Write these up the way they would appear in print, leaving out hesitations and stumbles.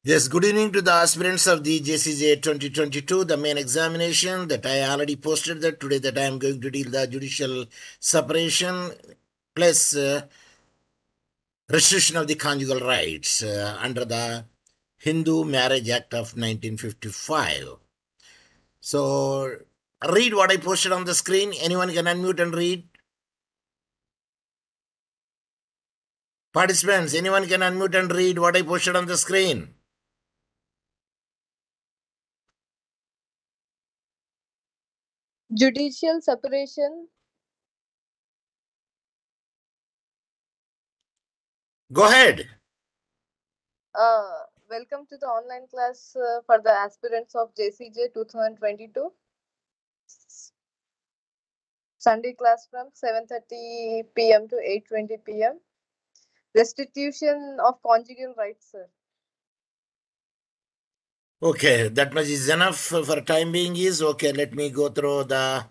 Yes, good evening to the aspirants of the JCJ 2022, the main examination that I already posted that today that I am going to deal the judicial separation plus restriction of the conjugal rights under the Hindu Marriage Act of 1955. So read what I posted on the screen. Anyone can unmute and read? Participants, anyone can unmute and read what I posted on the screen? Judicial separation. Go ahead. Welcome to the online class for the aspirants of JCJ 2022. Sunday class from 7:30 p.m. to 8:20 p.m. Restitution of conjugal rights, sir. Okay, that much is enough for time being is okay. Let me go through the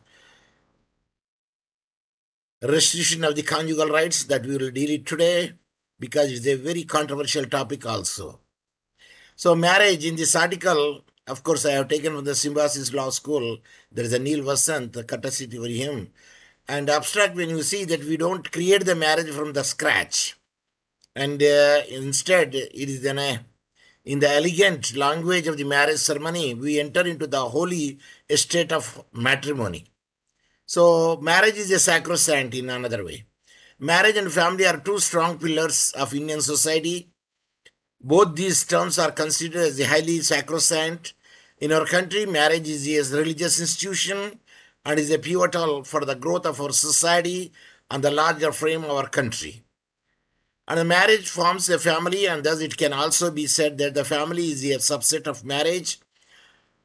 restriction of the conjugal rights that we will deal it today because it's a very controversial topic also. So marriage in this article, of course, I have taken from the Symbiosis Law School. There is a Neil Vasant, the courtesy for him. And abstract, when you see that we don't create the marriage from the scratch. And instead, it is in the elegant language of the marriage ceremony, we enter into the holy estate of matrimony. So marriage is a sacrosanct in another way. Marriage and family are two strong pillars of Indian society. Both these terms are considered as highly sacrosanct. In our country, marriage is a religious institution and is a pivotal for the growth of our society and the larger frame of our country. And a marriage forms a family, and thus it can also be said that the family is a subset of marriage.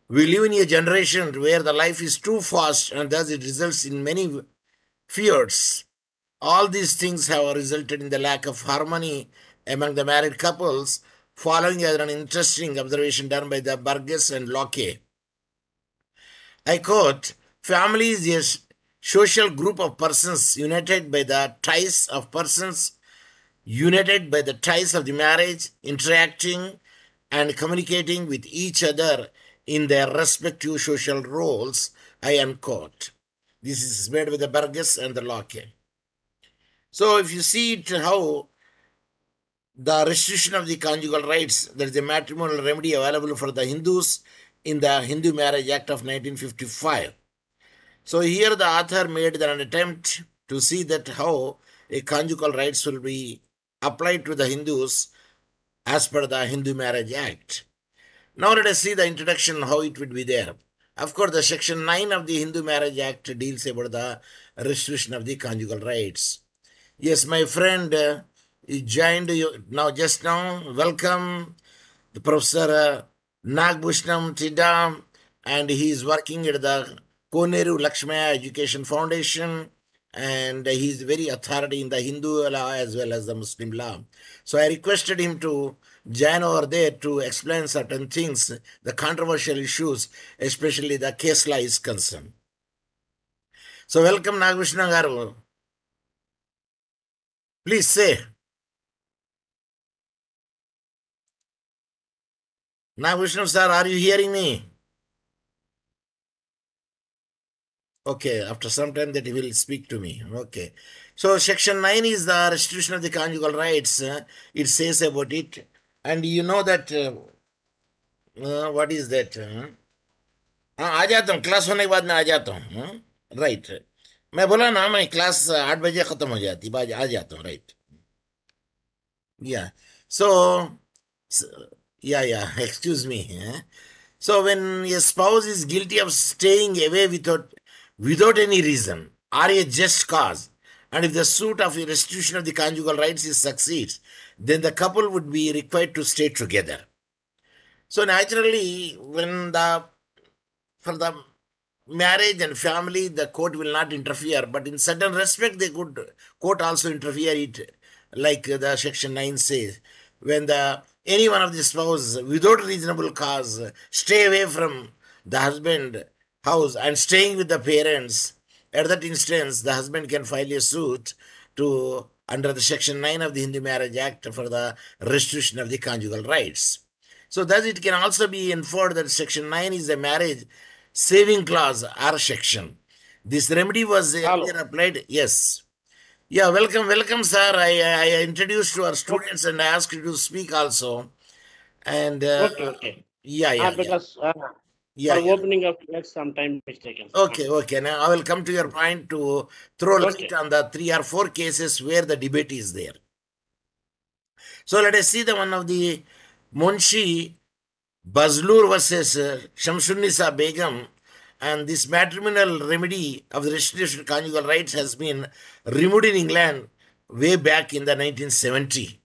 We live in a generation where the life is too fast, and thus it results in many fears. All these things have resulted in the lack of harmony among the married couples, following an interesting observation done by the Burgess and Locke. I quote, family is a social group of persons united by the ties of the marriage, interacting and communicating with each other in their respective social roles, I unquote. This is made with the Burgess and the Locke. So if you see it, how the restriction of the conjugal rights, there is a matrimonial remedy available for the Hindus in the Hindu Marriage Act of 1955. So here the author made an attempt to see that how a conjugal rights will be applied to the Hindus as per the Hindu Marriage Act. Now let us see the introduction, how it would be there. Of course, the Section 9 of the Hindu Marriage Act deals about the restriction of the conjugal rights. Yes, my friend is joined just now. Welcome, the Professor Nagbhushnam Tidam, and he is working at the Koneru Lakshmaya Education Foundation, and he is very authority in the Hindu law as well as the Muslim law. So I requested him to join over there to explain certain things, the controversial issues, especially the case law is concerned. So welcome, Nagbhushnam Garu. Please say. Nagbhushnam sir, are you hearing me? Okay, after some time that he will speak to me. Okay. So Section 9 is the restitution of the conjugal rights. It says about it. And you know that, what is that? आ जाता हूँ, class होने के बाद मैं आ जाता हूँ. Right. मैं बोला ना, मैं क्लास 8 बजे खत्म हो जाती, बाद आ जाता हूँ. Right. Yeah. So, excuse me. So when a spouse is guilty of staying away without any reason or a just cause, and if the suit of restitution of the conjugal rights succeeds, then the couple would be required to stay together. So naturally, for the marriage and family, the court will not interfere, but in certain respect, court also interfere it, like the Section 9 says, when any one of the spouse, without reasonable cause, stay away from the husband house and staying with the parents. At that instance, the husband can file a suit under the Section 9 of the Hindu Marriage Act for the restitution of the conjugal rights. So thus it can also be inferred that Section 9 is a marriage saving clause or section. This remedy was earlier applied. Yes. Yeah, welcome, sir. I introduced to our students and asked you to speak also. And Okay. yeah. Because Yeah. for opening up, some time is taken. Okay. Now I will come to your point to throw light on the 3 or 4 cases where the debate is there. So let us see the one of the Munshi Bazlur versus Shamsunnisa Begum, and this matrimonial remedy of the restitution of conjugal rights has been removed in England way back in the 1970.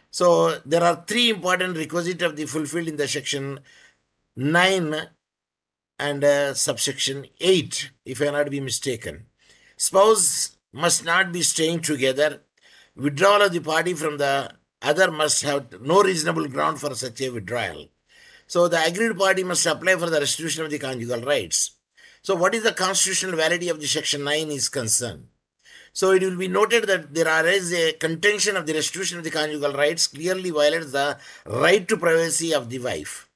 So there are 3 important requisites of the fulfilled in the section 9 and subsection 8, if I not be mistaken. Spouse must not be staying together. Withdrawal of the party from the other must have no reasonable ground for such a withdrawal. So the agreed party must apply for the restitution of the conjugal rights. So what is the constitutional validity of the section 9 is concerned? So it will be noted that there is a contention of the restitution of the conjugal rights clearly violates the right to privacy of the wife.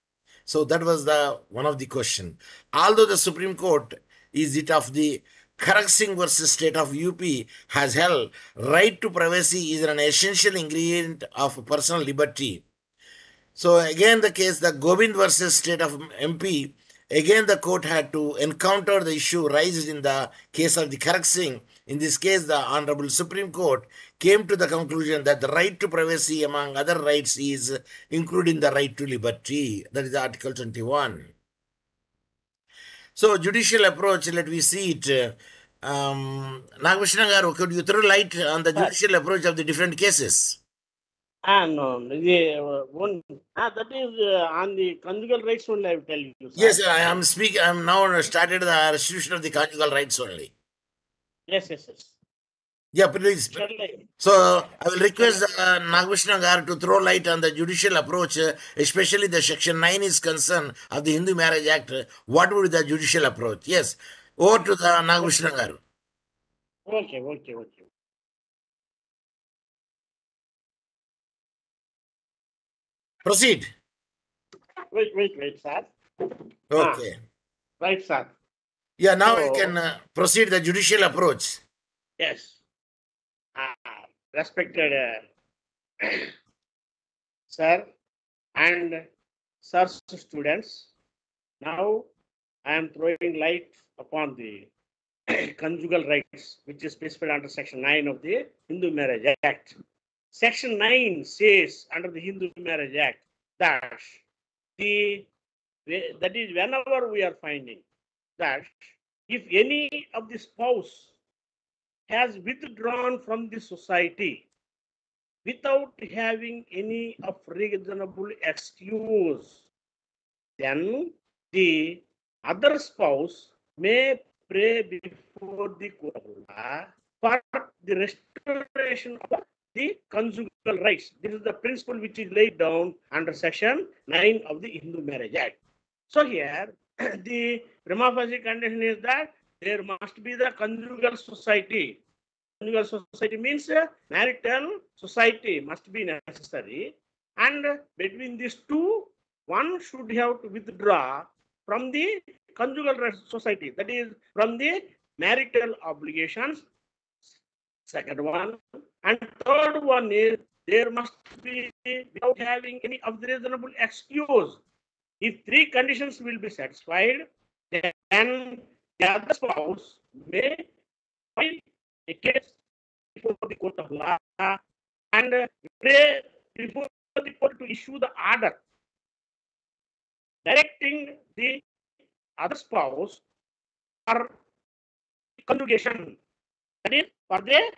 So that was the one of the question. Although the Supreme Court is it of the Karak Singh versus State of UP has held right to privacy is an essential ingredient of personal liberty. So again the case, the Gobind versus State of MP, again the court had to encounter the issue raised in the case of the Karak Singh. In this case, the Honorable Supreme Court came to the conclusion that the right to privacy among other rights is including the right to liberty. That is Article 21. So judicial approach, let me see it. Nagvishna Garu, could you throw light on the judicial approach of the different cases? No, that is on the conjugal rights only, I will tell you. Sir. Yes, I am speaking. I am now started the restitution of the conjugal rights only. Yes. Yeah, please. So I will request Nagvishna Garu to throw light on the judicial approach, especially the section 9 is concerned of the Hindu Marriage Act. What would be the judicial approach? Yes. Over to the Nagvishna Garu. Okay. Proceed. Wait, sir. Okay. Right, sir. Yeah, now we can proceed the judicial approach. Yes. Respected sir and sir students, now I am throwing light upon the conjugal rights, which is specified under Section 9 of the Hindu Marriage Act. Section 9 says under the Hindu Marriage Act that that is whenever we are finding that if any of the spouse has withdrawn from the society without having any of reasonable excuse, then the other spouse may pray before the court of law for the restoration of the conjugal rights. This is the principle which is laid down under Section 9 of the Hindu Marriage Act. So here, the prima facie condition is that there must be the conjugal society. Conjugal society means marital society must be necessary, and between these two, one should have to withdraw from the conjugal society, that is from the marital obligations. Second one, and third one is there must be without having any of the reasonable excuse. If 3 conditions will be satisfied, then the other spouse may file a case before the court of law and pray before the court to issue the order directing the other spouse for conjugation. That is for the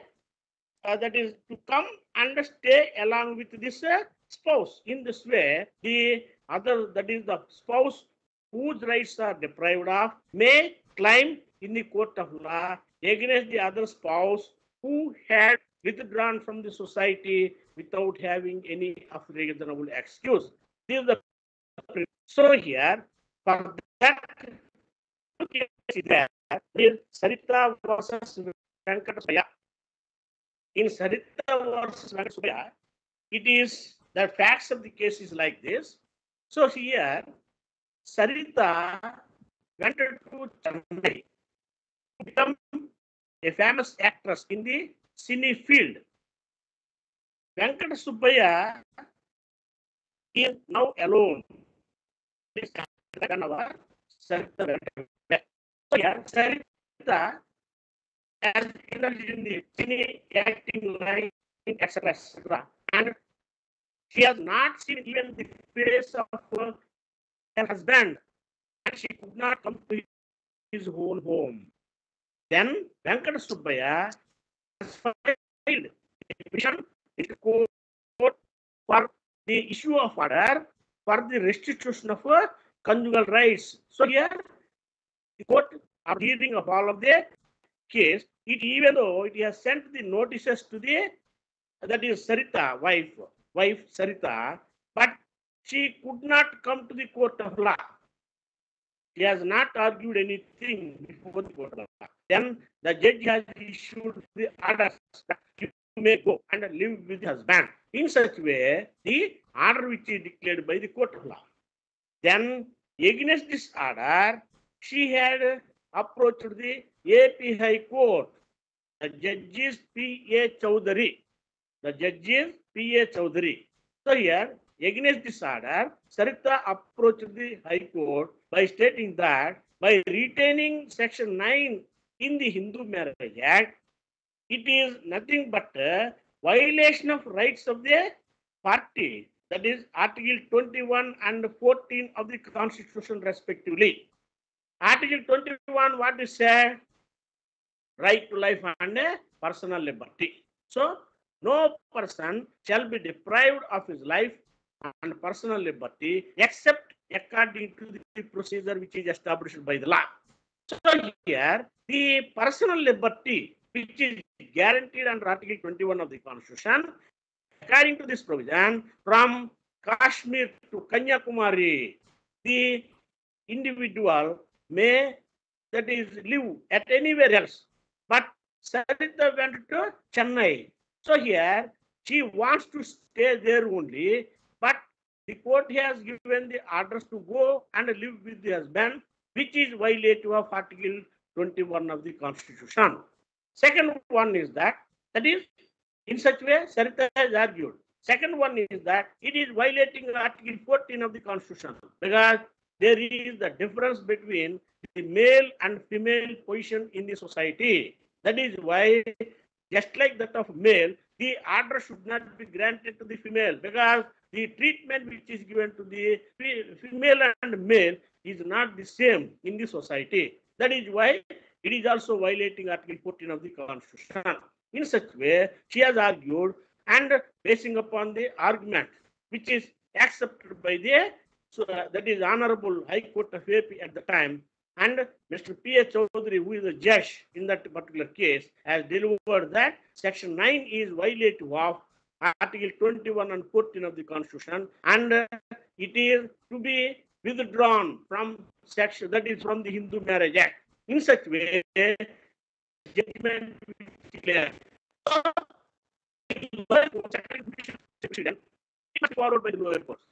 that is to come and stay along with this spouse. In this way, the other, that is the spouse whose rights are deprived of, may claim in the court of law against the other spouse who had withdrawn from the society without having any of reasonable excuse. This is the so here for that case is Sarita versus Venkateswara. In Sarita versus Venkateswara, it is the facts of the case is like this. So here, Sarita went to Chennai to become a famous actress in the cine field. Venkat Subbaya is now alone. This is our Sarita. So here, Sarita has indulged in the cine acting line, etc., etc. And she has not seen even the face of her husband, and she could not come to his own home. Then Venkata Subbaya has filed a petition in the court for the issue of order for the restitution of conjugal rights. So here the court are hearing of all of the case. Even though it has sent the notices to the, that is Sarita, wife Sarita, but she could not come to the court of law. He has not argued anything before the court of law. Then the judge has issued the order that you may go and live with the husband. In such way, the order which is declared by the court of law. Then, against this order, she had approached the AP High Court. The judge is P.A. Chowdhury. The judge is P.A. Chowdhury. So here, against this order, Sarita approached the High Court by stating that by retaining Section 9 in the Hindu Marriage Act, it is nothing but a violation of rights of the party. That is Article 21 and 14 of the Constitution respectively. Article 21, what is said? Right to life and personal liberty. So, no person shall be deprived of his life and personal liberty except according to the procedure which is established by the law. So here, the personal liberty which is guaranteed under Article 21 of the Constitution, according to this provision, from Kashmir to Kanyakumari, the individual may, that is, live at anywhere else. But Sarita went to Chennai. So here, she wants to stay there only, but the court has given the orders to go and live with the husband, which is violative of Article 21 of the Constitution. Second one is that is, in such way, Sarita has argued. Second one is that it is violating Article 14 of the Constitution, because there is the difference between the male and female position in the society. That is why, just like that of male, the order should not be granted to the female, because the treatment which is given to the female and male is not the same in the society. That is why it is also violating Article 14 of the Constitution. In such way, she has argued, and basing upon the argument which is accepted by the, that is Honorable High Court of AP at the time, and Mr. P.A. Chowdhury, who is the judge in that particular case, has delivered that Section 9 is violative of Article 21 and 14 of the Constitution, and it is to be withdrawn from section, that is from the Hindu Marriage Act. In such way, judgment is declared. It must be followed by the lower courts.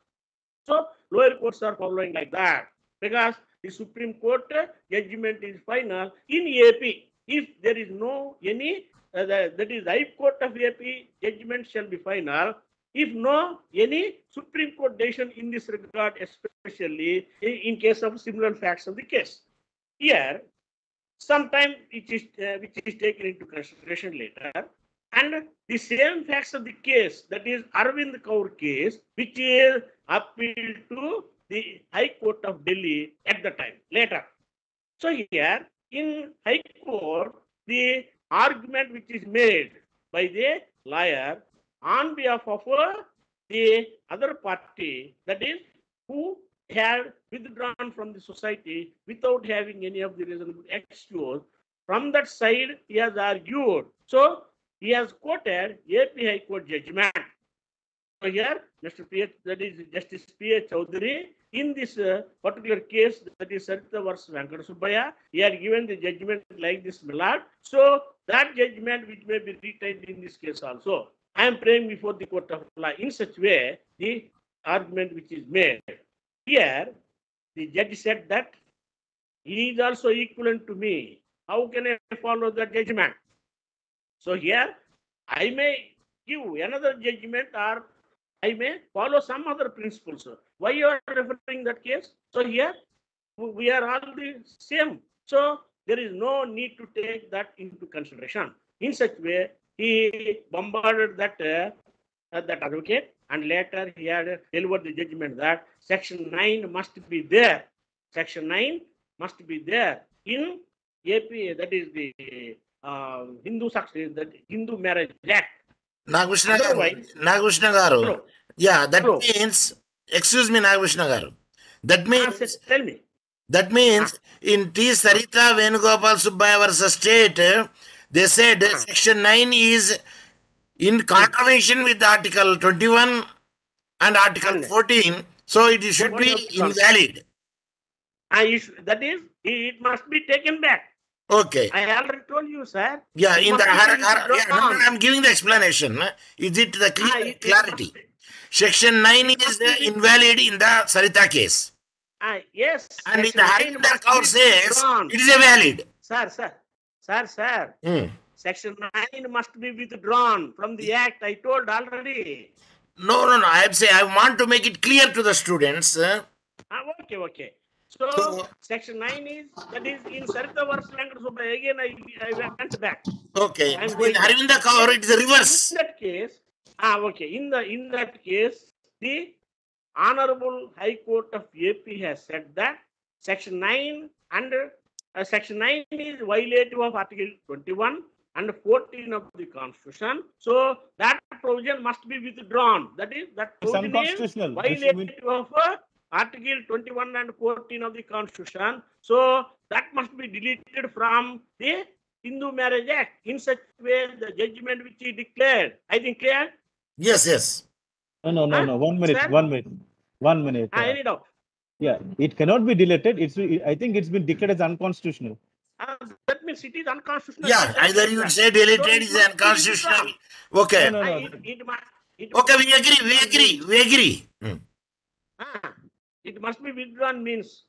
So lower courts are following like that, because the Supreme Court judgment is final in AP. If there is no any, that is High Court of AP judgment shall be final. If no any Supreme Court decision in this regard, especially in case of similar facts of the case. Here, sometime which is taken into consideration later, and the same facts of the case, that is Arvind Kaur case, which is appealed to the High Court of Delhi at the time, later. So here, in High Court, the argument which is made by the lawyer on behalf of the other party, that is, who had withdrawn from the society without having any of the reasonable excuse, from that side, he has argued. So, he has quoted AP High Court judgment. So here, Mr. P. that is Justice P.A. Chowdhury, in this particular case, that is Sarita versus Venkata Subbaya, he had given the judgment like this, my lord. So that judgment which may be retained in this case also. I am praying before the court of law in such way, the argument which is made. here the judge said that he is also equivalent to me. How can I follow that judgment? So here I may give another judgment or I may follow some other principles. Why you are referring that case? So here we are all the same. So there is no need to take that into consideration. In such way, he bombarded that that advocate, and later he had delivered the judgment that Section 9 must be there. Section 9 must be there in AP, that is the Hindu Marriage Act. Nagvishna Otherwise, garu. hello. Yeah, that Hello. means, excuse me, Nagvishna garu. That means, Tell me. that means in T. Sarita Venugopal Subbaya versus State, they said Section 9 is in contravention with Article 21 and Article 14, so it should be invalid. That is, it must be taken back. Okay. I already told you, sir. Yeah, It in the must be I'm giving the explanation. Is it the clarity? Section 9 is invalid in the Sarita case. Yes. And in the Harinder Kaur says it is a valid. Sir. Section 9 must be withdrawn from the act. I told already. No. I say I want to make it clear to the students. Okay. So Section 9 is, that is in Sarita versus Venkata Subbaya. Again, I went back. Okay. In Harinder Kaur, it is a reverse. In that case, in that case, the Honorable High Court of AP has said that Section 9 under Section 9 is violative of Article 21 and 14 of the Constitution. So that provision must be withdrawn. That is, that provision is violative of Article 21 and 14 of the Constitution. So that must be deleted from the Hindu Marriage Act. In such way, the judgment which he declared, I think clear? Yes. No. 1 minute. Sir? 1 minute. Any doubt? Yeah, it cannot be deleted. I think it's been declared as unconstitutional. That means it is unconstitutional. Yeah, either you say deleted is unconstitutional. Okay. No. Okay, we agree. It must be withdrawn means.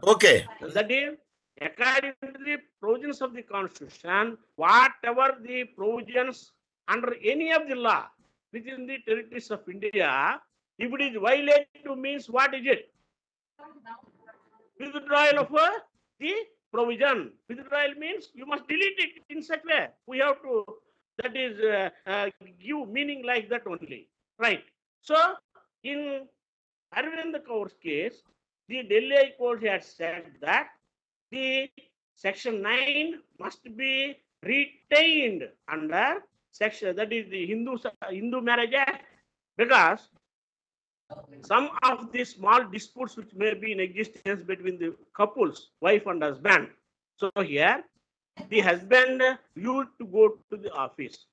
Okay. That is, according to the provisions of the Constitution, whatever the provisions under any of the law within the territories of India, if it is violative means what is it? Withdrawal of the provision. Withdrawal means you must delete it in such way. We have to, that is, give meaning like that only. Right. So, in Arvind Kaur's case, the Delhi High Court had said that the Section 9 must be retained under section, that is the Hindu Marriage Act, because some of the small disputes which may be in existence between the couples, wife and husband. So here, the husband used to go to the office,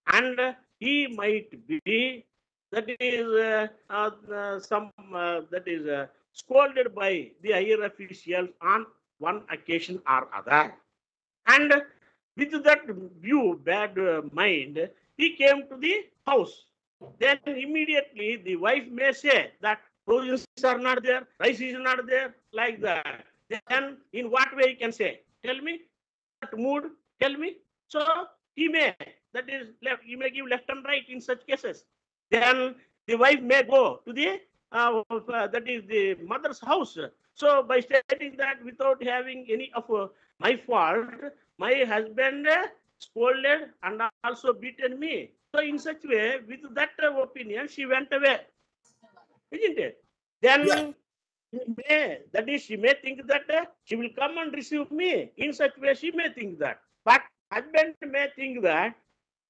and he might be, that is scolded by the higher officials on one occasion or other. And with that view, bad mind, he came to the house. Then immediately the wife may say that provisions are not there, rice is not there, like that. Then in what way he can say? Tell me. That mood, tell me. So he may, that is, he may give left and right in such cases. Then the wife may go to the, that is the mother's house. So by stating that without having any of my fault, my husband scolded and also beaten me. So in such way, with that opinion, she went away. Isn't it? Then she may think that she will come and receive me. In such way, she may think that. But husband may think that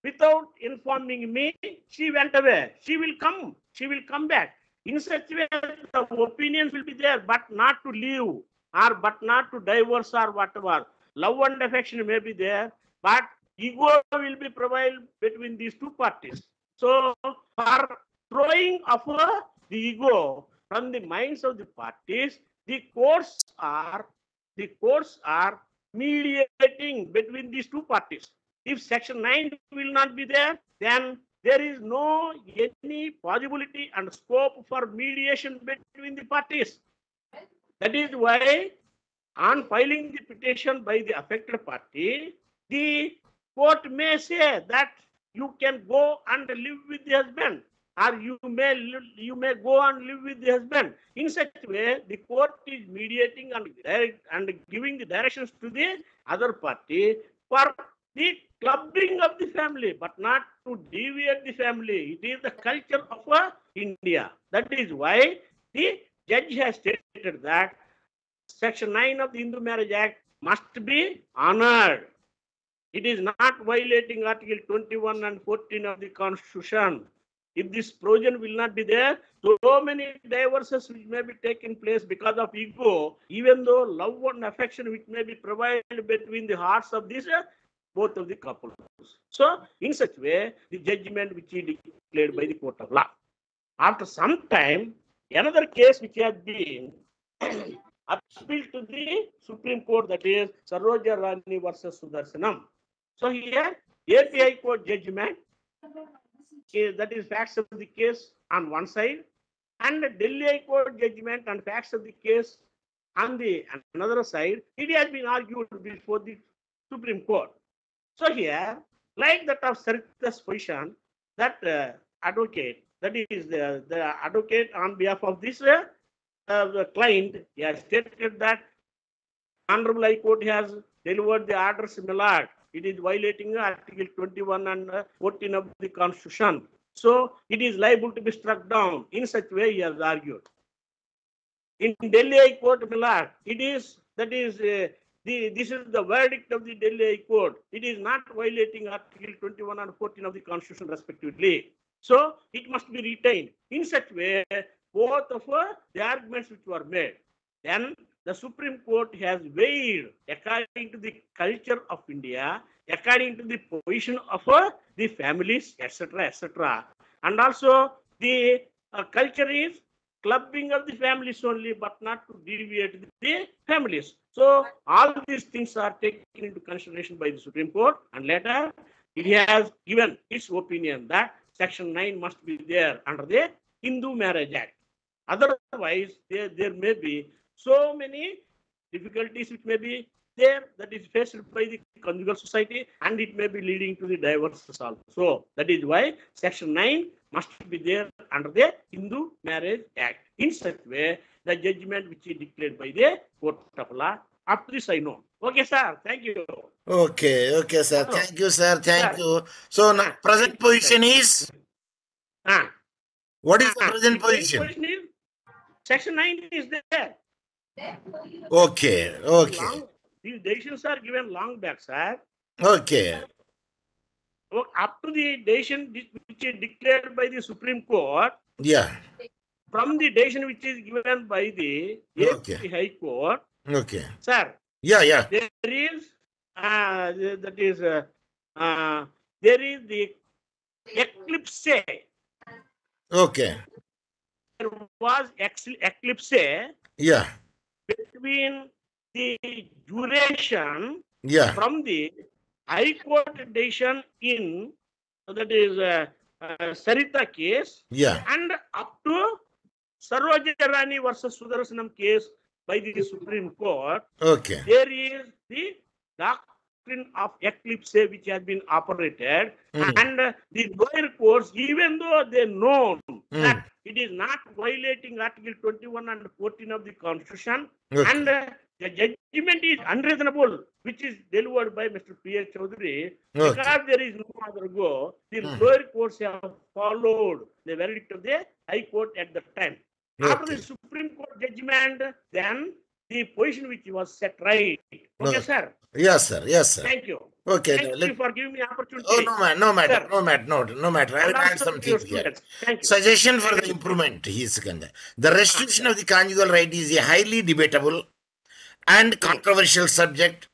without informing me, she went away. She will come back. In such way, the opinions will be there, but not to leave, or but not to divorce, or whatever. Love and affection may be there, but ego will be prevailed between these two parties. So, for throwing off the ego from the minds of the parties, the courts are mediating between these two parties. If Section 9 will not be there, then there is no any possibility and scope for mediation between the parties. That is why, on filing the petition by the affected party, the court may say that you can go and live with the husband, or you may go and live with the husband. In such a way, the court is mediating and giving the directions to the other party for the clubbing of the family, but not to deviate the family. It is the culture of India. That is why the judge has stated that Section 9 of the Hindu Marriage Act must be honored. It is not violating Article 21 and 14 of the Constitution. If this provision will not be there, so many divorces which may be taking place because of ego, even though love and affection which may be provided between the hearts of these both of the couples. So, in such way, the judgment which is declared by the court of law. After some time, another case which has been appealed to the Supreme Court, that is Saroja Rani versus Sudarshanam. So here, API Court judgment, that is facts of the case on one side, and Delhi High Court judgment and facts of the case on the another side, it has been argued before the Supreme Court. So here, like that of Sarita's position, that advocate, that is the advocate on behalf of this the client, he has stated that Honorable High Court has delivered the orders Millard. It is violating Article 21 and 14 of the Constitution. So it is liable to be struck down. In such way, he has argued. In Delhi High Court, Millard, this is the verdict of the Delhi High Court. It is not violating Article 21 and 14 of the Constitution, respectively. So it must be retained. In such way, both of the arguments which were made. Then the Supreme Court has weighed according to the culture of India, according to the position of the families, etc., etc. And also the culture is clubbing of the families only, but not to deviate the families. So all these things are taken into consideration by the Supreme Court, and later it has given its opinion that Section 9 must be there under the Hindu Marriage Act. Otherwise, there may be so many difficulties which may be there that is faced by the conjugal society, and it may be leading to the divorces also. So that is why Section 9 must be there under the Hindu Marriage Act. In such way, the judgment which is declared by the Court of Law. Up to this I know. Okay, sir. Thank you. Okay, sir. Hello. Thank you, sir. Thank you. So now present position is? What is the present position? Section 9 is there. Okay. These decisions are given long back, sir. Okay. Up to the decision which is declared by the Supreme Court, Yeah. from the decision which is given by the AP High Court, Okay. sir. Yeah. There is there is the eclipse. Okay. There was eclipse Yeah. between the duration from the High Court decision in, that is Sarita case, and up to Saroja Rani versus Sudarshanam case by the Supreme Court. Okay. There is the doctrine of eclipse which has been operated, and the lower courts, even though they know that it is not violating Article 21 and 14 of the Constitution, and the judgment is unreasonable, which is delivered by Mr. P.H. Chaudhary, because there is no other go, the lower courts have followed the verdict of the High Court at the time. After the Supreme Court judgment, then the position which was set right. Okay, sir? Yes, sir. Thank you. Okay. Thank you for giving me opportunity. Oh, no matter. I will add something here. Thank you. Suggestion for the improvement. The restriction of the conjugal right is a highly debatable and controversial subject.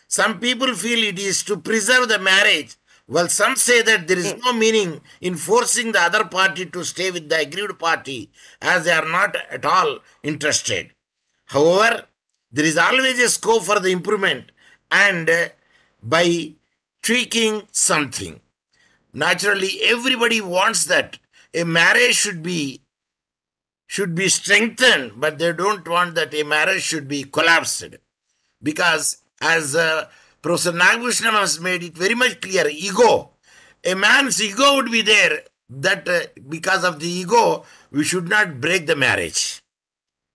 Some people feel it is to preserve the marriage, while some say that there is no meaning in forcing the other party to stay with the aggrieved party, as they are not at all interested. However, there is always a scope for the improvement, and by tweaking something. Naturally, everybody wants that a marriage should be should be strengthened, but they don't want that a marriage should be collapsed. Because as Professor Nagbhushan has made it very much clear, ego, a man's ego would be there, that because of the ego, we should not break the marriage.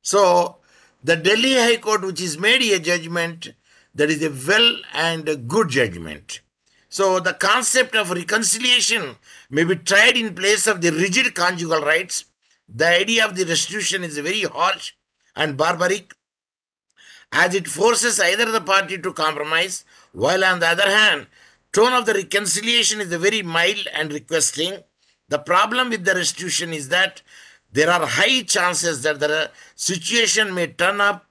So, the Delhi High Court, which is made a judgment, that is a well and a good judgment. So, the concept of reconciliation may be tried in place of the rigid conjugal rights. The idea of the restitution is very harsh and barbaric, as it forces either the party to compromise, while on the other hand, tone of the reconciliation is very mild and requesting. The problem with the restitution is that there are high chances that the situation may turn up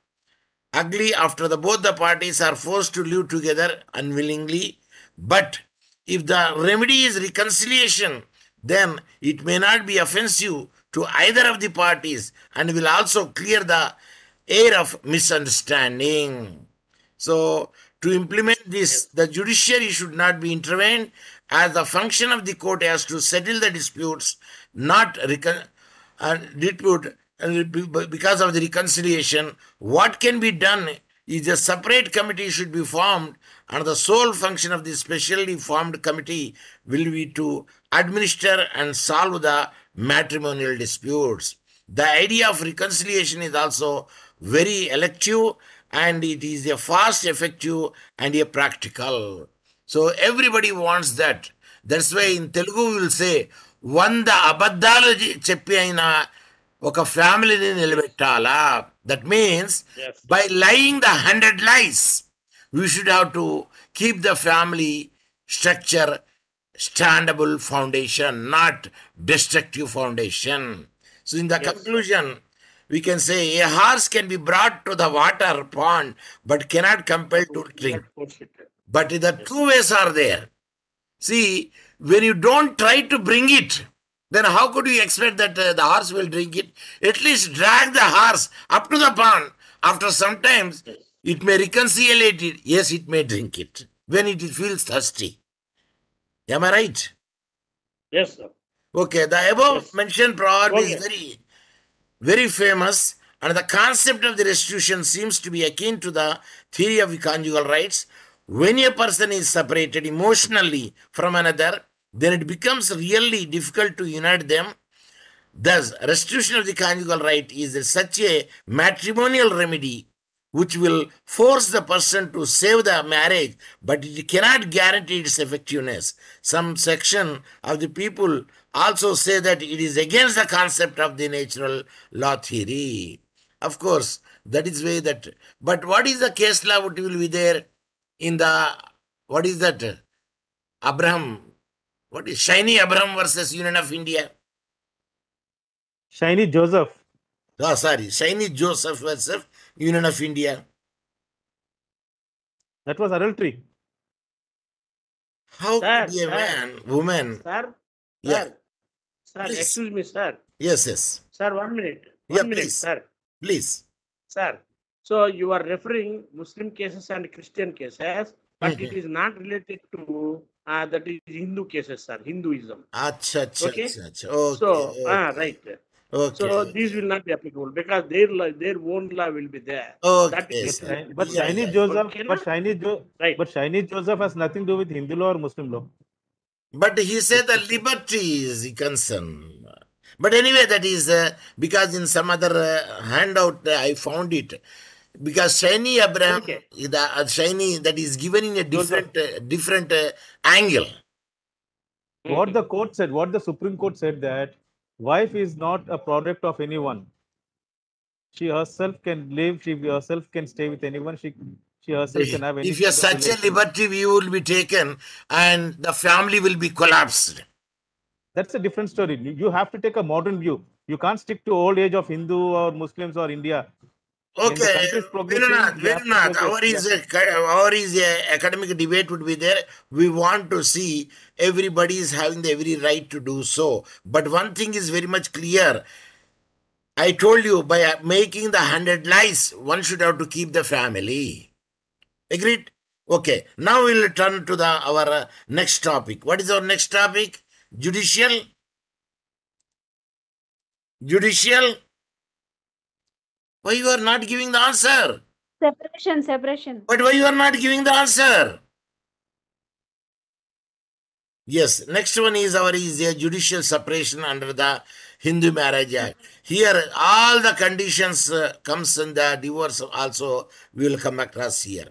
ugly after both the parties are forced to live together unwillingly. But if the remedy is reconciliation, then it may not be offensive to either of the parties and will also clear the air of misunderstanding. So, to implement this, the judiciary should not be intervened, as the function of the court has to settle the disputes, not because of the reconciliation. What can be done is a separate committee should be formed, and the sole function of the specially formed committee will be to administer and solve the matrimonial disputes. The idea of reconciliation is also very elective, and it is a fast, effective, and a practical. So everybody wants that. That's why in Telugu we will say, "Vanda abaddalu cheppi aina oka family ni nilabetala." That means by lying the 100 lies, we should have to keep the family structure standable foundation, not destructive foundation. So in the conclusion, we can say a horse can be brought to the water pond, but cannot compel to drink. But the two ways are there. See, when you don't try to bring it, then how could you expect that the horse will drink it? At least drag the horse up to the pond. After some time, it may reconcile it. Yes, it may drink it when it feels thirsty. Am I right? Yes, sir. Okay, the above mentioned proverb is very, very famous, and the concept of the restitution seems to be akin to the theory of the conjugal rights. When a person is separated emotionally from another, then it becomes really difficult to unite them. Thus, restitution of the conjugal right is such a matrimonial remedy which will force the person to save the marriage, but it cannot guarantee its effectiveness. Some section of the people also say that it is against the concept of the natural law theory. Of course, that is way that. But what is the case law which will be there in the, what is that? Abraham, what is Shiny Abraham versus Union of India? Shiny Joseph. Oh, sorry, Shiny Joseph versus Union of India. That was adultery. How could a man, woman? Sir, Yeah. Sir, Please. excuse me, sir. Yes, yes. Sir, 1 minute. Yeah, 1 minute, please. sir. Please. Sir, so you are referring Muslim cases and Christian cases, but it is not related to that is Hindu cases, sir. Hinduism. Acha, acha, Okay. acha, acha. Okay. So, okay. right. Okay. So these will not be applicable because their own law will be there. Okay, That is sir. different. But Yeah, Shiny yeah. Joseph, Okay, but no? Shiny Right. but Shiny Joseph has nothing to do with Hindu law or Muslim law. But he said that liberty is the concern. But anyway, that is because in some other handout I found it. Because Shiny Abraham, Okay. the Shiny that is given in a different angle. What the court said, what the Supreme Court said, that wife is not a product of anyone. She herself can live, she herself can stay with anyone, she herself can have any. If you such a liberty view will be taken and the family will be collapsed. That's a different story. You have to take a modern view. You can't stick to old age of Hindu or Muslims or India. Okay, Veernath, our is a academic debate would be there. We want to see everybody is having the every right to do so. But one thing is very much clear. I told you, by making the 100 lies, one should have to keep the family. Agreed? Okay, now we will turn to our next topic. What is our next topic? Judicial Why you are not giving the answer? Separation. But why you are not giving the answer? Yes, next one is a judicial separation under the Hindu Marriage Act. Here, all the conditions comes in the divorce also we will come across here.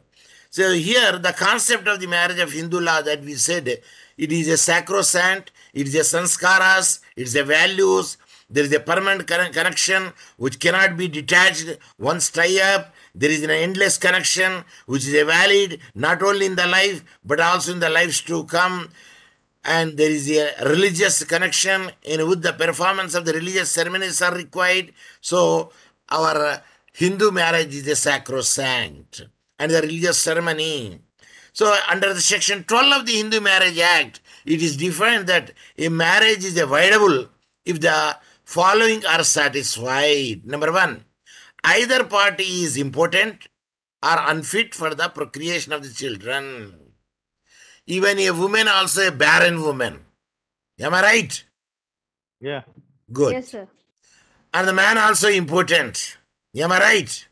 So here, the concept of the marriage of Hindu law that we said, it is a sacrosanct, it is a sanskaras, it is a values, there is a permanent connection which cannot be detached, once tie up, there is an endless connection which is a valid not only in the life but also in the lives to come. And there is a religious connection in which the performance of the religious ceremonies are required. So our Hindu marriage is a sacrosanct and the religious ceremony. So under the section 12 of the Hindu Marriage Act, it is defined that a marriage is avoidable if the following are satisfied. Number one, either party is impotent or unfit for the procreation of the children. Even a woman, also a barren woman. Am I right? Yeah. Good. Yes, sir. And the man also impotent. Am I right?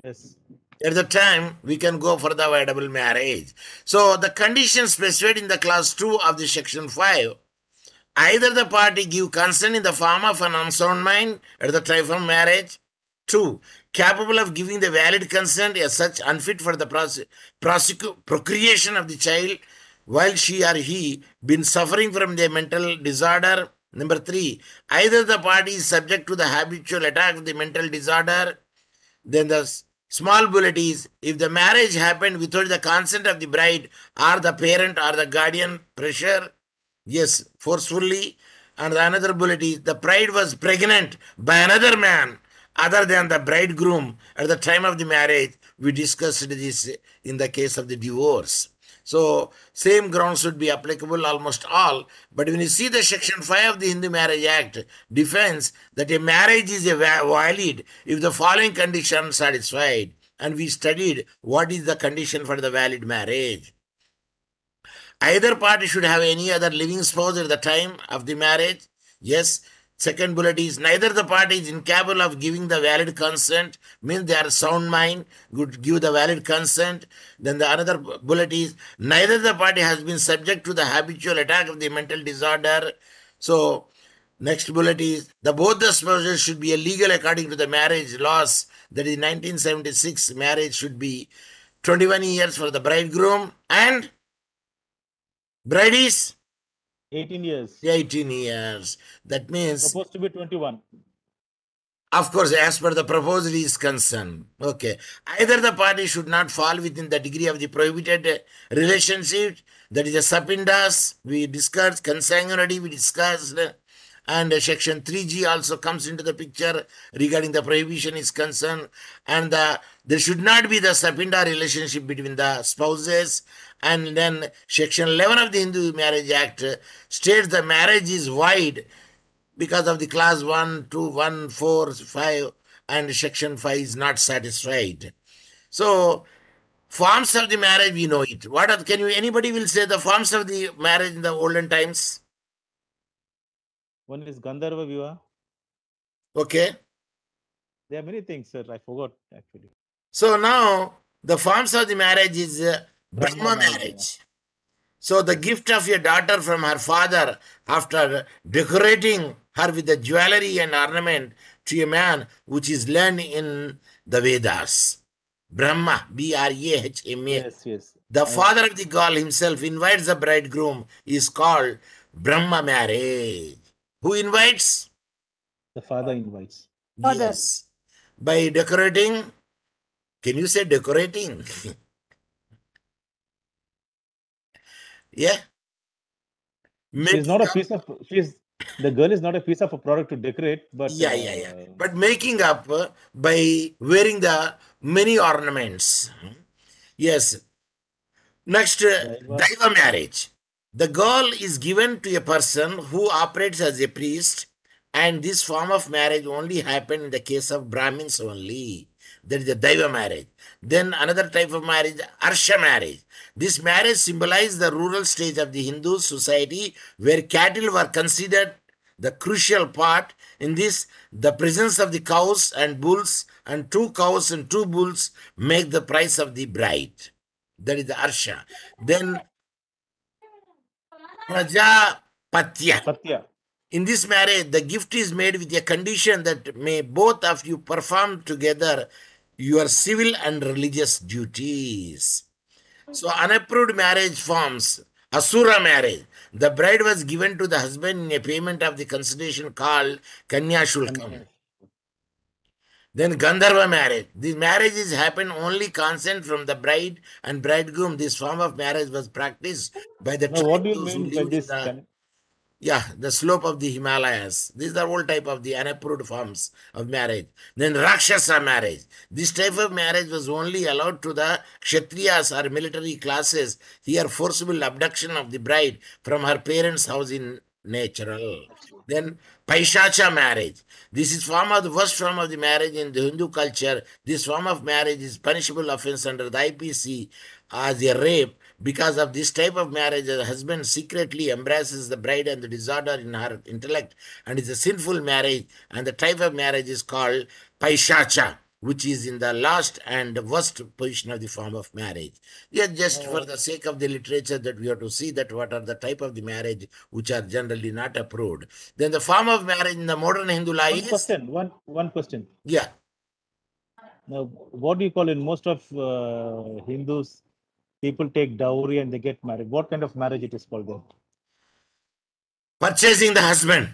Yes. At the time, we can go for the avoidable marriage. So the conditions specified in the clause 2 of the section 5, either the party give consent in the form of an unsound mind at the time of marriage. 2, capable of giving the valid consent as such unfit for the procreation of the child while she or he been suffering from the mental disorder. Number 3, either the party is subject to the habitual attack of the mental disorder. Then the small bullet is, if the marriage happened without the consent of the bride or the parent or the guardian pressure, yes, forcefully. And the another bullet is, the bride was pregnant by another man other than the bridegroom at the time of the marriage. We discussed this in the case of the divorce. So, same grounds should be applicable almost all. But when you see the section 5 of the Hindu Marriage Act defines that a marriage is valid if the following conditions are satisfied. And we studied what is the condition for the valid marriage. Either party should have any other living spouse at the time of the marriage. Yes. Second bullet is, neither the party is incapable of giving the valid consent, means they are sound mind, could give the valid consent. Then the another bullet is, neither the party has been subject to the habitual attack of the mental disorder. So, next bullet is, both the spouses should be illegal according to the marriage laws. That is 1976, marriage should be 21 years for the bridegroom and bride is 18 years. 18 years. That means, Supposed to be 21. of course, as per the proposal is concerned. Okay. Either the party should not fall within the degree of the prohibited relationship. That is a subindas. We discussed. Consanguinity we discussed. And section 3G also comes into the picture regarding the prohibition is concerned. And there should not be the subinda relationship between the spouses. And then section 11 of the Hindu Marriage Act states the marriage is void because of the clause 1, 2, 1, 4, 5 and section 5 is not satisfied. So, forms of the marriage, we know it. What are, anybody will say the forms of the marriage in the olden times? One is Gandharva Vivaha. Okay. There are many things, sir. I forgot actually. So now, the forms of the marriage is Brahma marriage. So the gift of your daughter from her father after decorating her with the jewelry and ornament to a man which is learned in the Vedas. Brahma, B-R-A-H-M-A. Yes, yes. The father of the girl himself invites the bridegroom is called Brahma marriage. Who invites? The father invites. Father. Yes. By decorating. Can you say decorating? Yeah. She's not a piece of. The girl is not a piece of a product to decorate, but Yeah. But making up by wearing the many ornaments. Yes. Next, Daiva marriage. The girl is given to a person who operates as a priest, and this form of marriage only happened in the case of Brahmins only. That is the Daiva marriage. Then another type of marriage, Arsha marriage. This marriage symbolized the rural stage of the Hindu society where cattle were considered The crucial part in this, the presence of the cows and bulls, and 2 cows and 2 bulls make the price of the bride. That is the arsha. Then Prajapatya. Patya. In this marriage, the gift is made with a condition that may both of you perform together your civil and religious duties. So unapproved marriage forms Asura marriage. The bride was given to the husband in a payment of the consideration called Kanya Shulkam. Then Gandharva marriage. These marriages happen only consent from the bride and bridegroom. This form of marriage was practiced by the Now, what do you tribes who mean by lived in this? the slope of the Himalayas. These are all type of the unapproved forms of marriage. Then Rakshasa marriage. This type of marriage was only allowed to the Kshatriyas or military classes. Here, forcible abduction of the bride from her parents' house in natural. Then Paishacha marriage. This is the worst form of the marriage in the Hindu culture. This form of marriage is punishable offense under the IPC as a rape. Because of this type of marriage, the husband secretly embraces the bride and the disorder in her intellect, and it's a sinful marriage, and the type of marriage is called Paishacha, which is in the last and worst position of the form of marriage. Yeah, just for the sake of the literature that we have to see that what are the type of the marriage which are generally not approved. Then the form of marriage in the modern Hindu law is... One question. Yeah. Now, what do you call in most of Hindus? People take dowry and they get married. What kind of marriage it is called then? Purchasing the husband.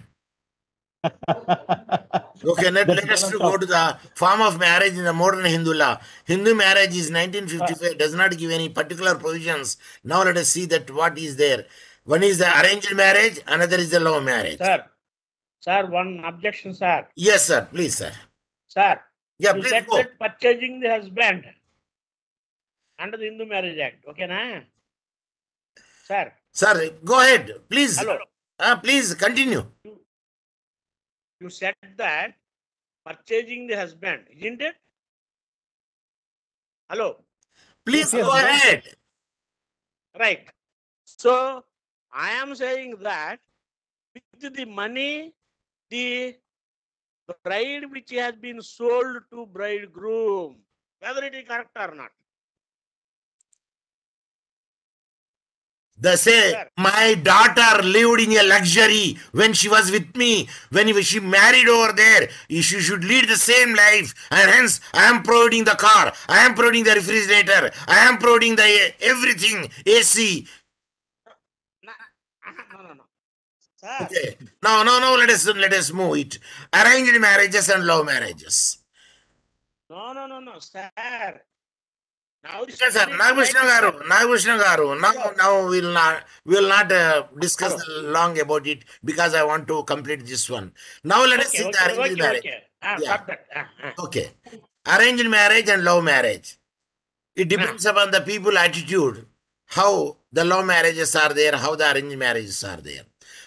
Okay, let us go to the form of marriage in the modern Hindu law. Hindu marriage is 1955, does not give any particular provisions. Now let us see that what is there. One is the arranged marriage, another is the love marriage. Sir, one objection, sir. Yes, sir. Please, sir. Sir, yeah, you please said go. that purchasing the husband under the Hindu Marriage Act. Okay, na? Sir. Sir, go ahead. Please. Hello. Please continue. You said that purchasing the husband, isn't it? Hello. Please go ahead. Right. So, I am saying that with the money, the bride which has been sold to bridegroom, whether it is correct or not. They say, Sir. My daughter lived in a luxury when she was with me. When she married over there, she should lead the same life. And hence, I am providing the car. I am providing the refrigerator. I am providing the everything, AC. No. Sir. Okay. No, let us move it. Arranged marriages and love marriages. No, sir. Now, Yes, sir. Nagabhushan Garu. Now we'll not discuss long about it because I want to complete this one. Now let us see the arranged marriage. Okay. Arranged marriage and love marriage. It depends upon the people attitude, how the love marriages are there, how the arranged marriages are there.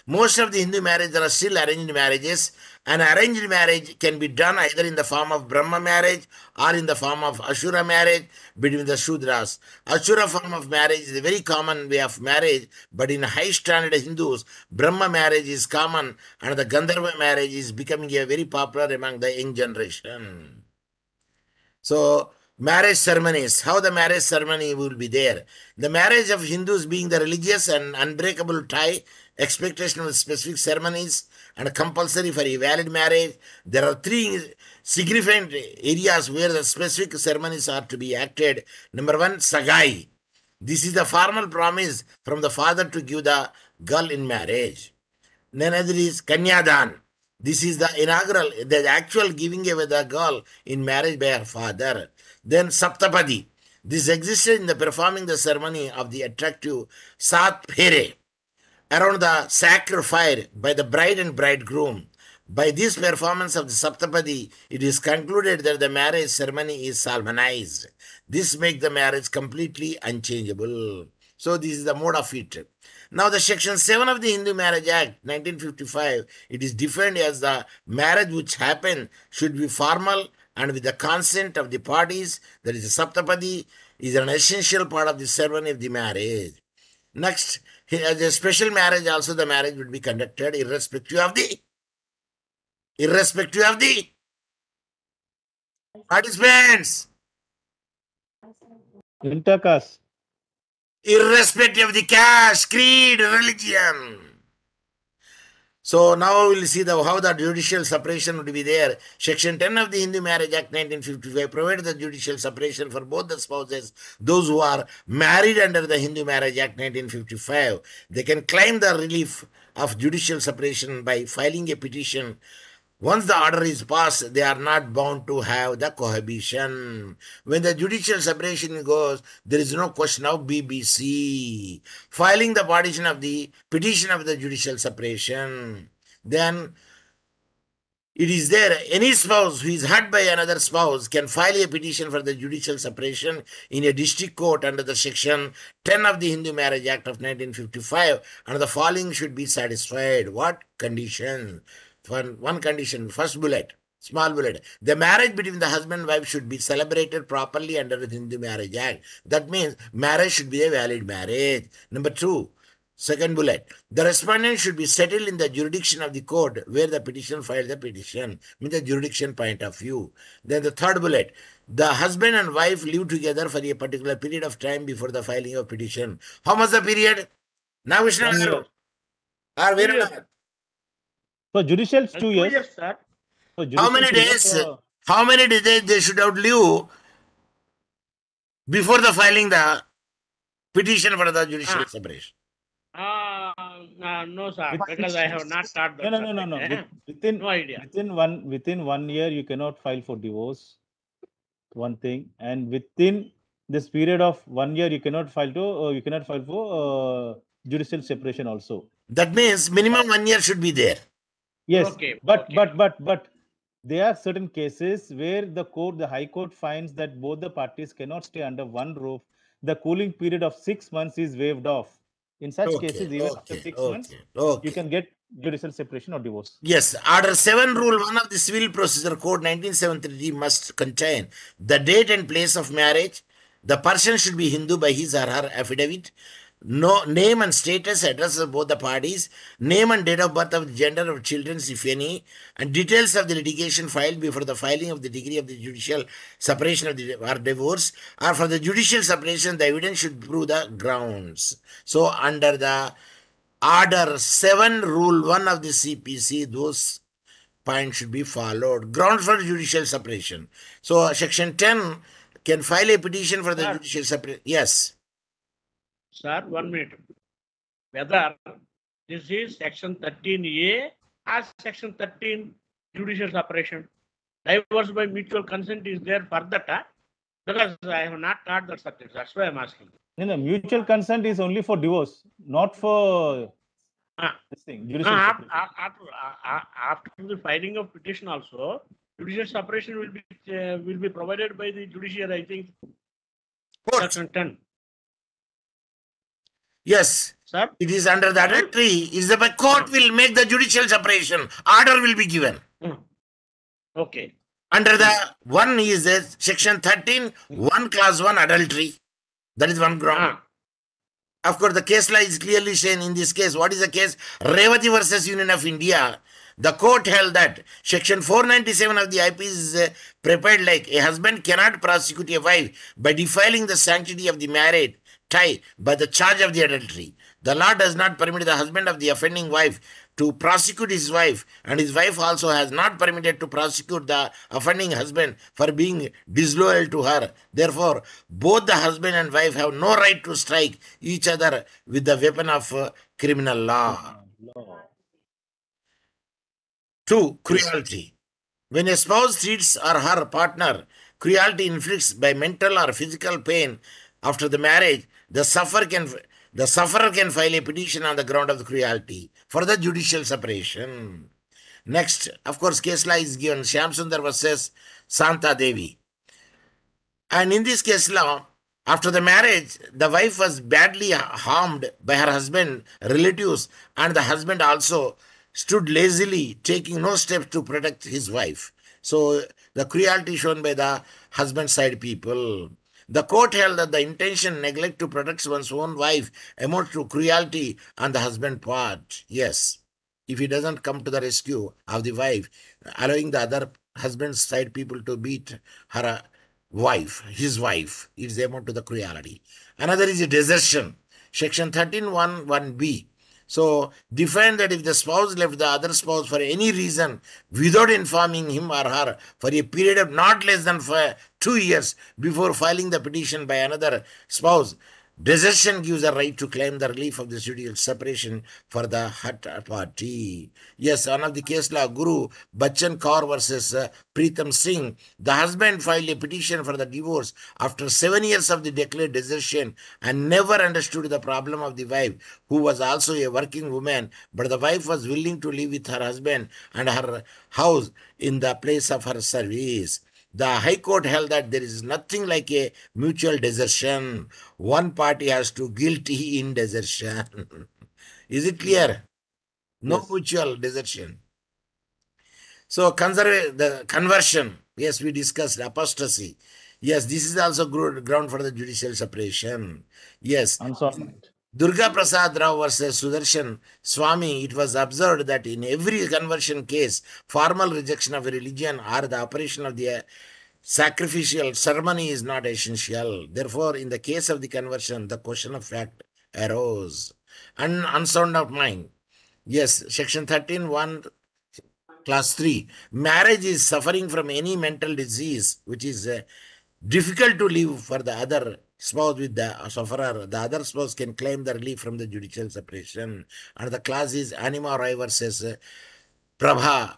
Most of the Hindu marriages are still arranged marriages. An arranged marriage can be done either in the form of Brahma marriage or in the form of Ashura marriage between the Shudras. Ashura form of marriage is a very common way of marriage, but in high standard Hindus, Brahma marriage is common and the Gandharva marriage is becoming a very popular among the young generation. So, marriage ceremonies, how the marriage ceremony will be there. The marriage of Hindus being the religious and unbreakable tie, expectation of specific ceremonies, and compulsory for a valid marriage. There are 3 significant areas where the specific ceremonies are to be acted. Number 1, Sagai. This is the formal promise from the father to give the girl in marriage. Then another is Kanyadan. This is the inaugural, the actual giving away the girl in marriage by her father. Then Saptapadi. This existed in the performing the ceremony of the attractive Sat Phere around the sacred fire by the bride and bridegroom. By this performance of the Saptapadi, it is concluded that the marriage ceremony is solemnized. This makes the marriage completely unchangeable. So this is the mode of it. Now the Section 7 of the Hindu Marriage Act 1955, it is defined as the marriage which happen should be formal and with the consent of the parties. That is the Saptapadi is an essential part of the ceremony of the marriage. Next, as a special marriage also the marriage would be conducted irrespective of the Irrespective of the participants. Intercaste. Irrespective of the caste, creed, religion. So now we'll see how the judicial separation would be there. Section 10 of the Hindu Marriage Act 1955 provides the judicial separation for both the spouses. Those who are married under the Hindu Marriage Act 1955, they can claim the relief of judicial separation by filing a petition. Once the order is passed, they are not bound to have the cohabitation. When the judicial separation goes, there is no question of BBC. Filing the petition of the judicial separation, then it is there. Any spouse who is hurt by another spouse can file a petition for the judicial separation in a district court under the section 10 of the Hindu Marriage Act of 1955, and the following should be satisfied. What condition? One condition, first bullet, small bullet. The marriage between the husband and wife should be celebrated properly under the Hindu Marriage Act. That means marriage should be a valid marriage. Number 2, second bullet. The respondent should be settled in the jurisdiction of the court where the petition filed the petition, means the jurisdiction point of view. Then the third bullet. The husband and wife live together for a particular period of time before the filing of petition. How much the period? Now, Vishnu or Veeranath? So judicial 2 2 years. years, sir. So How many days? How many days they should have live before the filing the petition for the judicial separation? No, sir, because I have not taught that. No. Within No idea. within 1 year you cannot file for divorce. One thing, and within this period of 1 year you cannot file for judicial separation also. That means minimum 1 year should be there. Yes, Okay, but okay. there are certain cases where the High Court finds that both the parties cannot stay under one roof. The cooling period of 6 months is waived off. In such cases, even after 6 months, you can get judicial separation or divorce. Yes, Order 7, Rule 1 of the Civil Procedure Code 1973 must contain the date and place of marriage. The person should be Hindu by his or her affidavit. No name and status, address of both the parties, name and date of birth of gender of children, if any, and details of the litigation filed before the filing of the degree of the judicial separation of the or divorce, or for the judicial separation, the evidence should prove the grounds. So, under the Order 7, Rule 1 of the CPC, those points should be followed. Grounds for judicial separation. So, Section 10 can file a petition for the judicial separation. Yes. Sir, 1 minute. Whether this is section 13A or section 13 judicial separation. Divorce by mutual consent is there for that, because I have not taught that subject. That's why I'm asking. No, mutual consent is only for divorce, not for this thing. Judicial separation. After the filing of petition also, judicial separation will be provided by the judiciary, I think. Section 10. Yes, sir. It is under the adultery. Is the court will make the judicial separation. Order will be given. Okay. Under the one is the section 13, 1 class 1 adultery. That is one ground. Of course, the case law is clearly saying in this case. What is the case? Revati versus Union of India. The court held that section 497 of the IP is prepared like a husband cannot prosecute a wife by defiling the sanctity of the marriage tie by the charge of the adultery. The law does not permit the husband of the offending wife to prosecute his wife, and his wife also has not permitted to prosecute the offending husband for being disloyal to her. Therefore, both the husband and wife have no right to strike each other with the weapon of criminal law. 2. Cruelty. When a spouse treats her partner cruelty inflicts by mental or physical pain after the marriage, the sufferer can file a petition on the ground of the cruelty for the judicial separation. Next, of course, case law is given. Shyam Sundar versus Santa Devi. And in this case law, after the marriage, the wife was badly harmed by her husband, relatives, and the husband also stood lazily, taking no steps to protect his wife. So, the cruelty shown by the husband side people. The court held that the intention, neglect to protect one's own wife amounts to cruelty on the husband's part. Yes. if he doesn't come to the rescue of the wife, allowing the other husband's side people to beat her wife, his wife, it's amount to the cruelty. Another is a desertion. Section 13(1)(1)(b). So, define that if the spouse left the other spouse for any reason without informing him or her for a period of not less than 2 years before filing the petition by another spouse, desertion gives a right to claim the relief of the judicial separation for the hurt party. Yes, one of the case law, Guru Bachchan Kaur versus Preetham Singh, the husband filed a petition for the divorce after 7 years of the declared desertion and never understood the problem of the wife, who was also a working woman, but the wife was willing to live with her husband and her house in the place of her service. The High Court held that there is nothing like a mutual desertion. One party has to guilty in desertion. Is it clear? No Yes. mutual desertion. So the conversion. Yes, we discussed apostasy. Yes, this is also ground for the judicial separation. Yes. Unsolved. Durga Prasad Rao versus Sudarshan Swami, it was observed that in every conversion case, formal rejection of a religion or the operation of the sacrificial ceremony is not essential. Therefore, in the case of the conversion, the question of fact arose. Unsound of mind. Yes, section 13(1), class 3. Marriage is suffering from any mental disease which is difficult to live for the other spouse with the sufferer. The other spouse can claim the relief from the judicial separation. And the class is Anima Roy versus Prabhad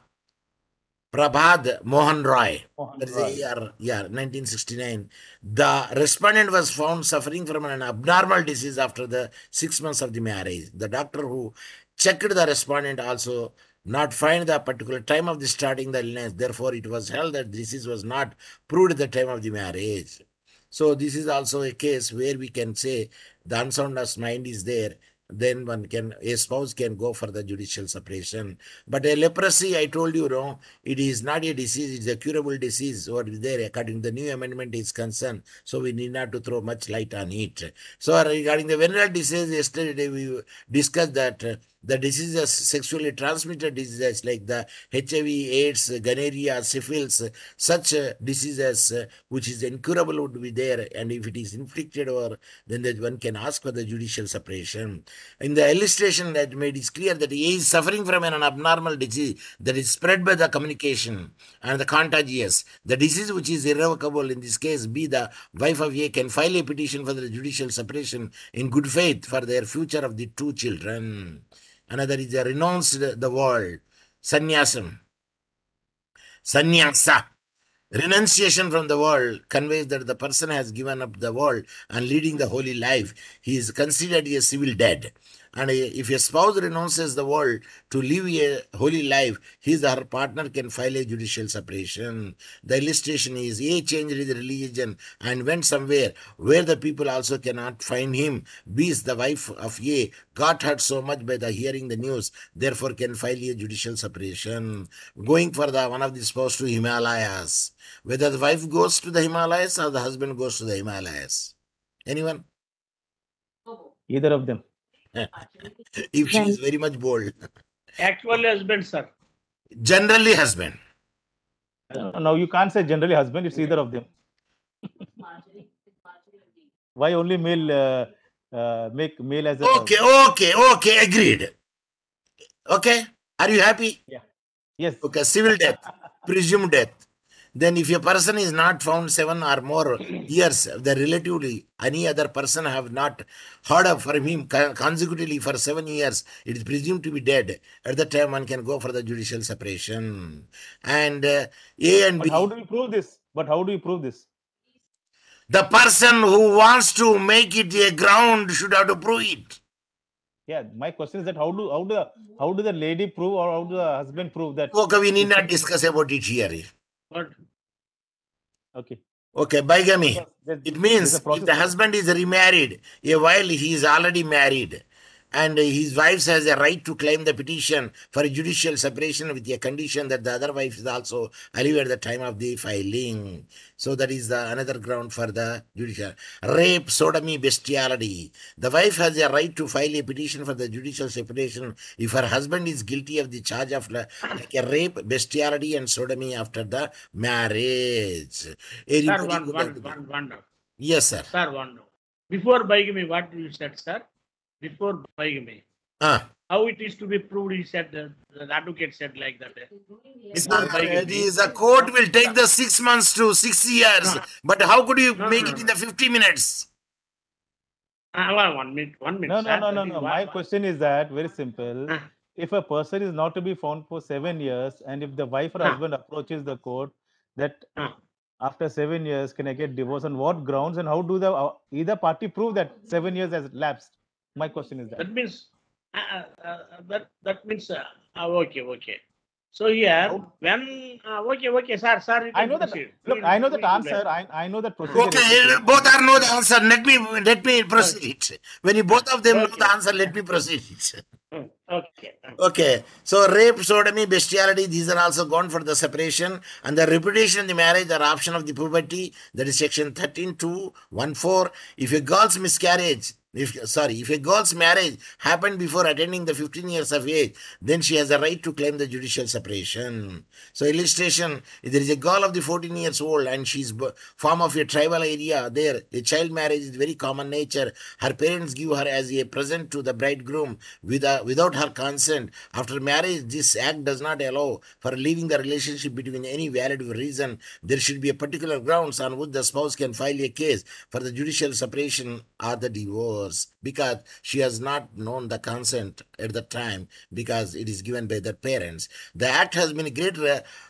Mohan Roy. That is the year, 1969. The respondent was found suffering from an abnormal disease after the 6 months of the marriage. The doctor who checked the respondent also not find the particular time of the starting the illness. Therefore, it was held that disease was not proved at the time of the marriage. So this is also a case where we can say the unsoundness mind is there. Then a spouse can go for the judicial separation. But a leprosy, I told you, no, it is not a disease, it's a curable disease. What is there according to the new amendment is concerned. So we need not to throw much light on it. So regarding the venereal disease, yesterday we discussed that the diseases, sexually transmitted diseases like the HIV, AIDS, gonorrhea, syphilis, such diseases which is incurable would be there. And if it is inflicted over, then one can ask for the judicial separation. In the illustration that made it clear that he is suffering from an abnormal disease that is spread by the communication and the contagious. The disease which is irrevocable, in this case, B, the wife of A can file a petition for the judicial separation in good faith for their future of the 2 children. Another is renounced the world. Sannyasam. Sannyasa. Renunciation from the world conveys that the person has given up the world and leading the holy life. He is considered a civil dead. And if a spouse renounces the world to live a holy life, his or her partner can file a judicial separation. The illustration is A changed his religion and went somewhere where the people also cannot find him. B is the wife of A got hurt so much by the hearing the news, therefore can file a judicial separation. Going for the one of the spouse to Himalayas. Whether the wife goes to the Himalayas or the husband goes to the Himalayas. Anyone? Either of them. If she is very much bold. Actually, husband, sir. Generally husband. No, you can't say generally husband. It's either of them. Why only male? Make male as a... Okay, agreed. Okay, are you happy? Yeah. Yes. Okay, civil death, presumed death. Then if a person is not found 7 or more years, the relatively any other person have not heard of from him consecutively for 7 years, it is presumed to be dead. At that time, one can go for the judicial separation. And A and But B. how do you prove this? The person who wants to make it a ground should have to prove it. Yeah, my question is that how do the lady prove or how do the husband prove that? Okay, we need not discuss about it here. But Okay, bigamy. Because It means there's a if the husband is remarried, while he is already married, and his wife has a right to claim the petition for judicial separation with a condition that the other wife is also alive at the time of the filing. So that is the another ground for the judicial. Rape, sodomy, bestiality. The wife has a right to file a petition for the judicial separation if her husband is guilty of the charge of like a rape, bestiality, and sodomy after the marriage. Sir, Anybody would like to- one. Yes, sir. Sir, one. Before bigamy, what you said, sir? Before bigamy. Ah. How it is to be proved, he said, the advocate said like that. Sir, Before bigamy. the court will take the 6 months to 6 years. No. But how could you No, make no, it in no. the 50 minutes? 1 minute. No, sir. no. My question is that very simple. Ah. If a person is not to be found for 7 years, and if the wife or Ah. husband approaches the court that Ah. after 7 years can I get divorced, on what grounds, and how do the either party prove that 7 years has lapsed? My question is that. That means okay. So here when okay, sir. You I can know that. proceed. Look, I know that answer. I know that procedure. Okay, both are know the answer. Let me proceed. When you both of them know the answer, let me proceed. Okay. Okay, so rape, sodomy, bestiality, these are also gone for the separation, and the repudiation of the marriage or option of the puberty, that is section 13(2)(1)(4). If a girl's miscarriage, if a girl's marriage happened before attaining the 15 years of age, then she has a right to claim the judicial separation. So illustration, if there is a girl of the 14 years old and she's form of a tribal area, there a child marriage is very common nature. Her parents give her as a present to the bridegroom without her consent. After marriage, this act does not allow for leaving the relationship between any valid reason. There should be a particular grounds on which the spouse can file a case for the judicial separation or the divorce, because she has not known the consent at the time, because it is given by the parents. The act has been a great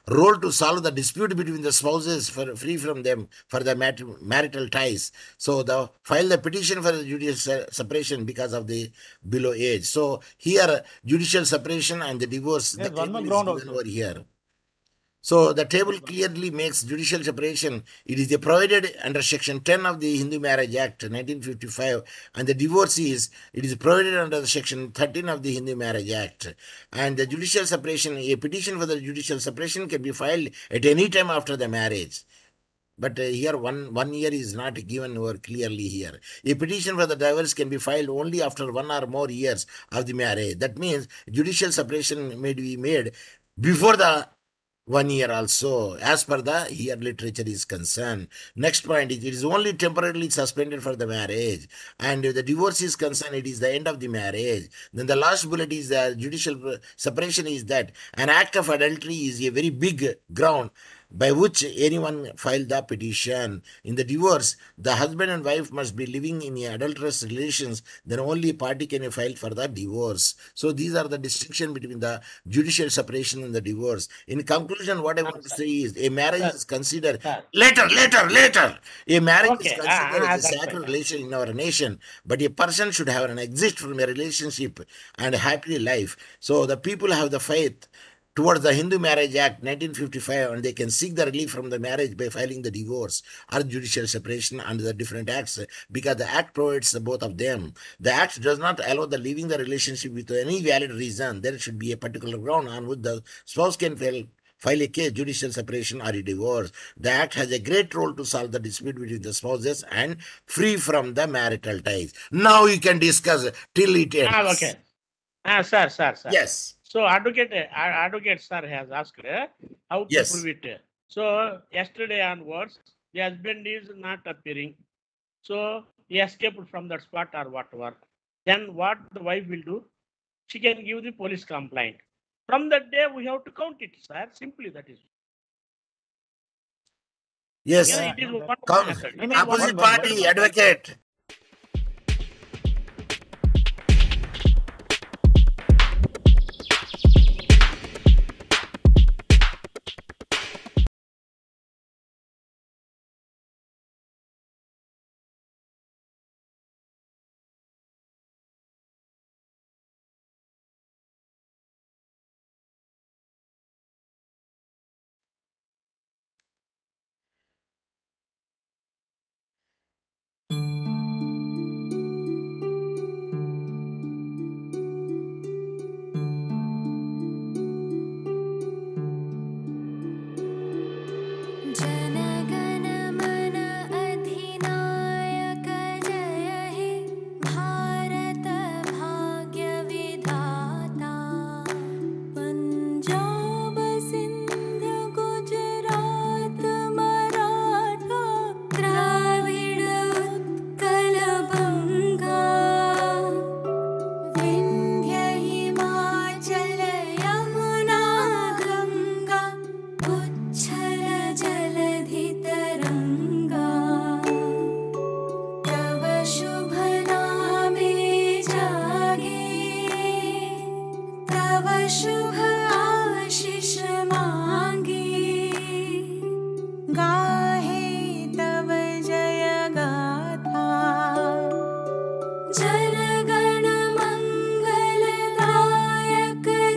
role to solve the dispute between the spouses free from them for the marital ties. So file the petition for the judicial separation because of the below age. So here judicial separation and the divorce, Yes, the one more table ground is given also. over here. So the table clearly makes judicial separation. It is provided under Section 10 of the Hindu Marriage Act 1955, and the divorce it is provided under the Section 13 of the Hindu Marriage Act. And the judicial separation, a petition for the judicial separation can be filed at any time after the marriage. But here one year is not given over clearly here. A petition for the divorce can be filed only after 1 or more years of the marriage. That means judicial separation may be made before the 1 year also, as per the here literature is concerned. Next point is, it is only temporarily suspended for the marriage, and if the divorce is concerned, it is the end of the marriage. Then the last bullet is the judicial separation is that an act of adultery is a very big ground by which anyone filed the petition. In the divorce, the husband and wife must be living in adulterous relations, then only party can file for the divorce. So these are the distinction between the judicial separation and the divorce. In conclusion, what I want to say is, a marriage is considered later. A marriage is considered as a sacred relation in our nation, but a person should have an exit from a relationship and a happy life. So the people have the faith towards the Hindu Marriage Act 1955, and they can seek the relief from the marriage by filing the divorce or judicial separation under the different acts, because the act provides both of them. The act does not allow the leaving the relationship with any valid reason. There should be a particular ground on which the spouse can file a case, judicial separation or a divorce. The act has a great role to solve the dispute between the spouses and free from the marital ties. Now you can discuss till it ends. Okay. Sir. Yes. So advocate sir has asked how to Yes. prove it. So yesterday onwards, the husband is not appearing. So he escaped from that spot or whatever. Then what the wife will do? She can give the police complaint. From that day, we have to count it, sir. Simply that is. Yes. Yeah, it is one Come, method. opposite party, advocate. शुभ आशीष मांगी, गाहे तव जय गाथा। जनगण मंगलदायक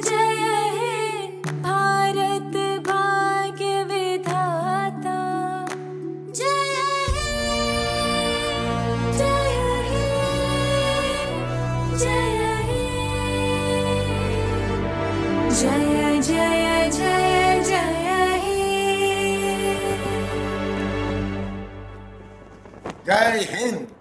जय हे, भारत भाग्य विधाता। जय हे, जय हे, जय हे, जय जय जय जय हे। Jai Hind.